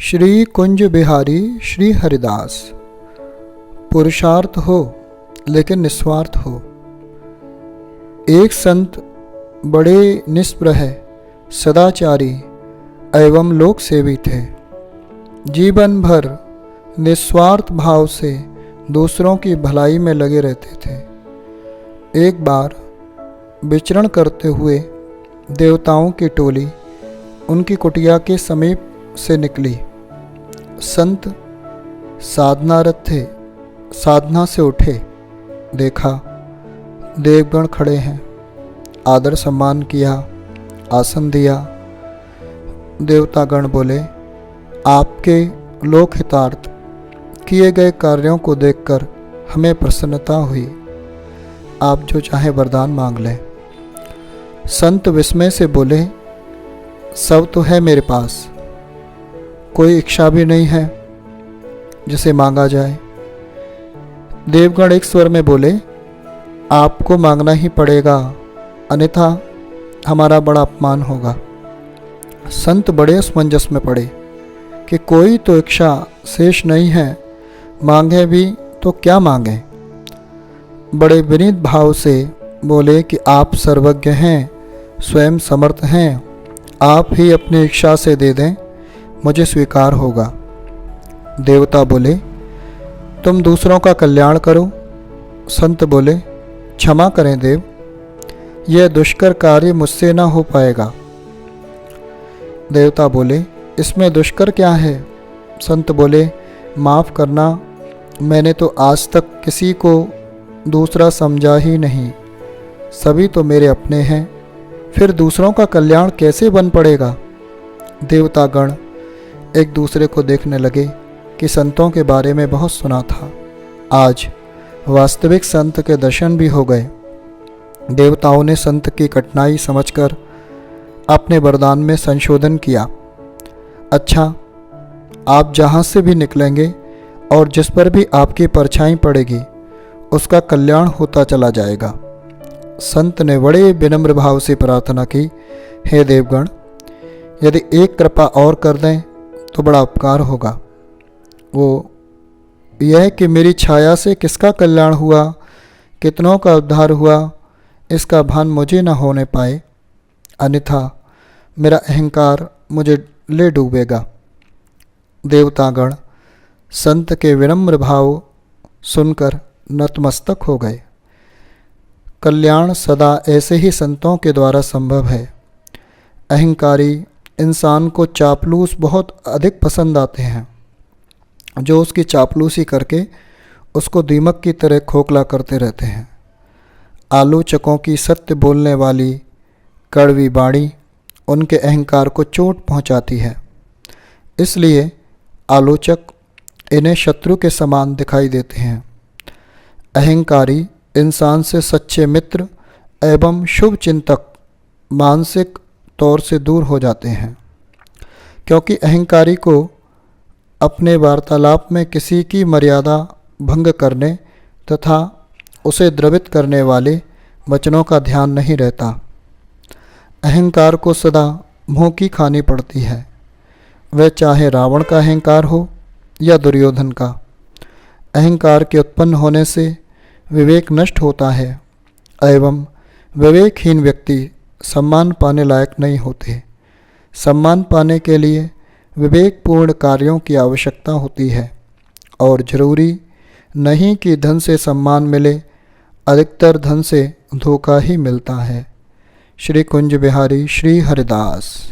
श्री कुंज बिहारी श्री हरिदास। पुरुषार्थ हो लेकिन निस्वार्थ हो। एक संत बड़े निस्पृह सदाचारी एवं लोक सेवी थे। जीवन भर निस्वार्थ भाव से दूसरों की भलाई में लगे रहते थे। एक बार विचरण करते हुए देवताओं की टोली उनकी कुटिया के समीप से निकली। संत साधनारत थे। साधना से उठे, देखा देवगण खड़े हैं। आदर सम्मान किया, आसन दिया। देवतागण बोले, आपके लोक हितार्थ किए गए कार्यों को देखकर हमें प्रसन्नता हुई। आप जो चाहे वरदान मांग लें। संत विस्मय से बोले, सब तो है मेरे पास, कोई इच्छा भी नहीं है जिसे मांगा जाए। देवगण एक स्वर में बोले, आपको मांगना ही पड़ेगा, अन्यथा हमारा बड़ा अपमान होगा। संत बड़े असमंजस में पड़े कि कोई तो इच्छा शेष नहीं है, मांगे भी तो क्या मांगे। बड़े विनीत भाव से बोले कि आप सर्वज्ञ हैं, स्वयं समर्थ हैं, आप ही अपनी इच्छा से दे दें, मुझे स्वीकार होगा। देवता बोले, तुम दूसरों का कल्याण करो। संत बोले, क्षमा करें देव, यह दुष्कर कार्य मुझसे ना हो पाएगा। देवता बोले, इसमें दुष्कर क्या है? संत बोले, माफ़ करना, मैंने तो आज तक किसी को दूसरा समझा ही नहीं। सभी तो मेरे अपने हैं, फिर दूसरों का कल्याण कैसे बन पड़ेगा? देवतागण एक दूसरे को देखने लगे कि संतों के बारे में बहुत सुना था। आज वास्तविक संत के दर्शन भी हो गए। देवताओं ने संत की कठिनाई समझकर अपने वरदान में संशोधन किया। अच्छा, आप जहाँ से भी निकलेंगे और जिस पर भी आपकी परछाई पड़ेगी उसका कल्याण होता चला जाएगा। संत ने बड़े विनम्र भाव से प्रार्थना की, हे देवगण, यदि एक कृपा और कर दें तो बड़ा उपकार होगा। वो यह कि मेरी छाया से किसका कल्याण हुआ, कितनों का उद्धार हुआ, इसका भान मुझे न होने पाए, अन्यथा मेरा अहंकार मुझे ले डूबेगा। देवतागण संत के विनम्र भाव सुनकर नतमस्तक हो गए। कल्याण सदा ऐसे ही संतों के द्वारा संभव है। अहंकारी इंसान को चापलूस बहुत अधिक पसंद आते हैं, जो उसकी चापलूसी करके उसको दीमक की तरह खोखला करते रहते हैं। आलोचकों की सत्य बोलने वाली कड़वी वाणी उनके अहंकार को चोट पहुंचाती है। इसलिए आलोचक इन्हें शत्रु के समान दिखाई देते हैं। अहंकारी इंसान से सच्चे मित्र एवं शुभ चिंतक मानसिक तौर से दूर हो जाते हैं, क्योंकि अहंकारी को अपने वार्तालाप में किसी की मर्यादा भंग करने तथा उसे द्रवित करने वाले वचनों का ध्यान नहीं रहता। अहंकार को सदा मुँह की खानी पड़ती है, वह चाहे रावण का अहंकार हो या दुर्योधन का। अहंकार के उत्पन्न होने से विवेक नष्ट होता है एवं विवेकहीन व्यक्ति सम्मान पाने लायक नहीं होते। सम्मान पाने के लिए विवेकपूर्ण कार्यों की आवश्यकता होती है और जरूरी नहीं कि धन से सम्मान मिले, अधिकतर धन से धोखा ही मिलता है। श्री कुंज बिहारी श्री हरिदास।